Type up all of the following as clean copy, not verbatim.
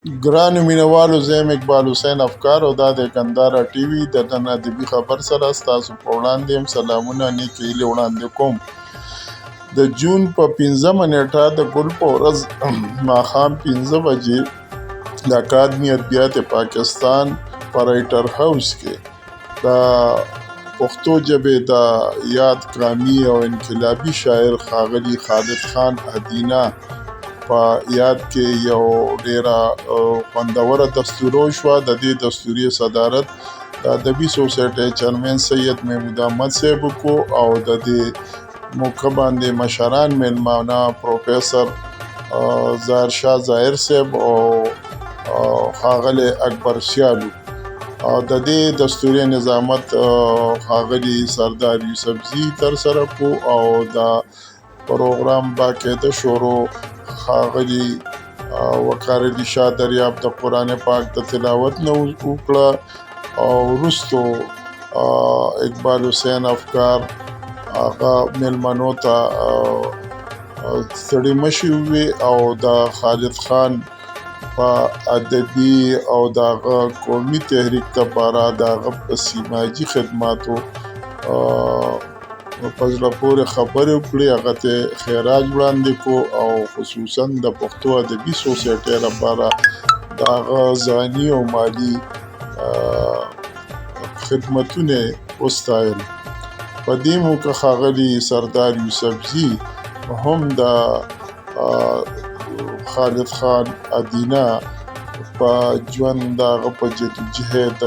ګرانو مینوالو، زه یم اقبال حسین افکار او دا د کندهاره ټي وي د نن ادبي خبر سره ستاسو په وړاندې یم سلامونه نیکې هیلې وړاندې کوم. د جون په 5مه نیټه د ګل په ورځ ماښام 5 بجې د اکاډمي ادبیات پاکستان په رایټر هاوس کې د پښتو ژبې د یاد قامي او انقلابي شاعر ښاغلي خالد خان ادینه په یاد کې یو ډیره خوندوره دستوره وشوه. د دې دستورې صدارت د ادبي سوسایټۍ چیرمن سید محمود احمد صاحب وکړو او د دې موقع باندې مشران میلمانه پروفیسر ظاهر شاه ظاهر صاحب او ښاغلی اکبر سیالو. د دې دستورې نظامت ښاغلي سردار یوسفزي ترسره کړو او د پروګرام باقاعده شروع ښاغلي وقار علي شاه دریاب د قرآن پاک د تلاوت نه وکړه او وروستو اقبال حسین افکار هغه میلمنو ته ستړي مشي ووي او د خالد خان په ادبي او د هغه قومي تحریک لپاره د هغه په سیماجي خدماتو په زړه پورې خبرې وکړې، هغه ته خراج وړاندې کړو او خصوصا د پښتو ادبي سوسایټۍ لپاره د هغه ځاني او مالي خدمتونه وستایل. په دې موقع ښاغلي سردار یوسفزي هم د خالد خان ادینه په ژوند د هغه په جدوجهد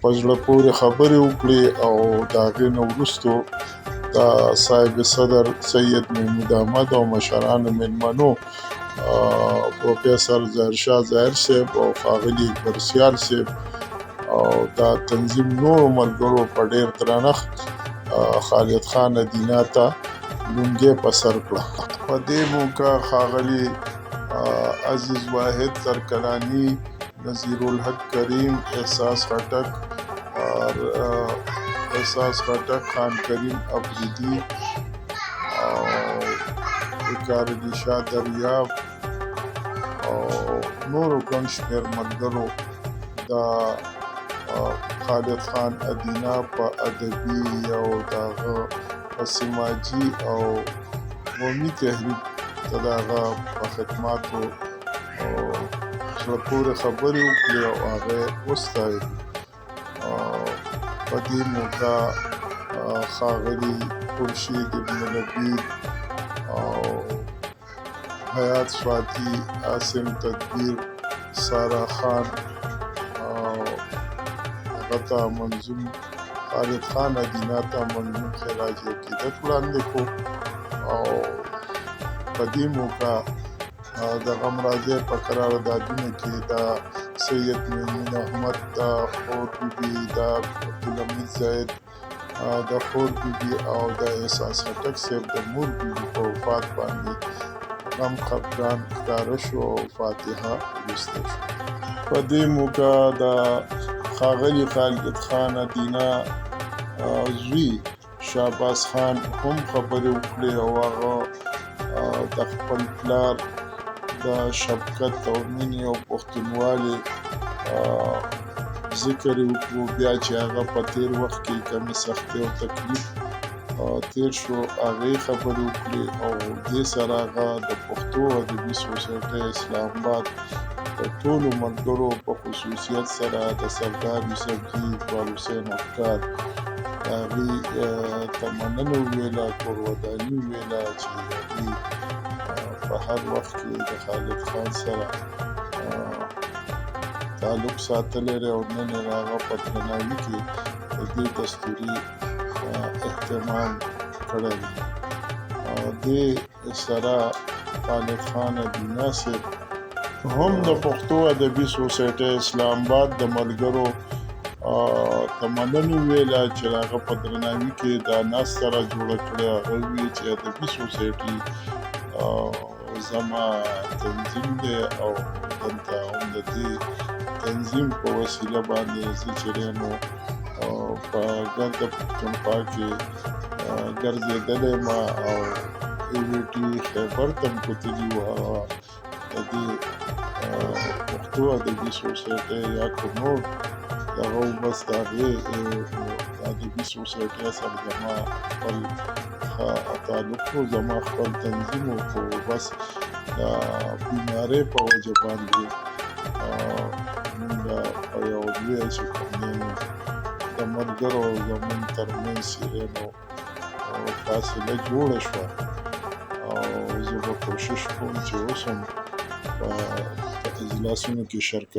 په زړه پورې خبرې وکړې او د هغې نه وروستو د صاحب صدر سید محمود احمد او مشرانو میلمنو پروفیسر ظاهر شاه ظاهر صاحب او ښاغلي اکبر سیال صاحب او د تنظیم نورو ملګرو په ډېر درنښت خالد خان ادینه ته لونګۍ په سر کړه. په دې موقع ښاغلي عزیز واحد زرکلانی، نذیر الحق کریم، احساس خټک، خان کریم افریدي او وقار علي شاه دریاب او نورو ګڼ شمېر ملګرو د خالد خان ادینه په ادبي او د هغه په سماجي او قومي تحریک ته د هغه په خدماتو زړه پورې خبرې وکړې او هغه یې وستایلې. په دې موقع ښاغلي خورشید ابن لبید او حیات سواتی، عاصم تدبیر، سارا خان هغه ته منظوم خالد خان ادینه ته منظوم خراج عقیدت وړاندې کړو او په دې موقع د غمرازۍ په قراردادونو کې د سید محمود احمد د خور بیبي، د عبدالحمید زاهد د خور بیبي او د احساس خټک صاحب د مور بیبي په وفات باندې غم خفګان ښکاره شو او فاتحه ویسته شو. په دې موقع د ښاغلي خالد خان ادینه زوی شهباز خان هم خبرې وکړې او هغه د خپل پلار د شفقت او مینې او پښتونوالي ذکر یې وکړو، بیا چې هغه په تېر وخت کې کمې سختۍ او تکلیف تېر شو هغې خبرې وکړې او دې سره هغه د پښتو ادبي سوسایټۍ اسلام آباد د ټولو ملګرو په خصوصیت سره د سردار یوسفزي اقبال حسین افکار د هغې ته مننه وویله، کوروداني وویله چې هغې په هر وخت کې د خالد خان سره تعلق ساتلی دی او نن یې د هغه په درناوي کې د دې دستوري اهتمام کړی دی. دې سره خالد خان ادینه صاحب هم د پښتو ادبي سوسایټۍ اسلام آباد د ملګرو ته مننه وویله چې د هغه په درناوي کې دا ناسته راجوړه کړې. هغه وویل چې ادبي سوسایټي زما تنظیم دی او دلته هم د دې تنظیم په وسیله باندې زه چې نو په ګرده پښتونخوا کې ګرځېدلی یم او AVT خیبر ته م کتلي وو. هغه د دې پښتو ادبي سوسایټي یا که نور دغه و بس د هغې ادبي سوسایټۍ سره زما خپل تعلق و، زما خپل تنظیم و، خو بس د بیمارۍ په وجه باندې مونږ په یو لویه چې کوم دی نو د ملګرو زمونږ ترمنځ چې دی نو فاصله جوړه شوه، او زه به کوشش کوم چې اوس هم په اجلاسونو کې شرکت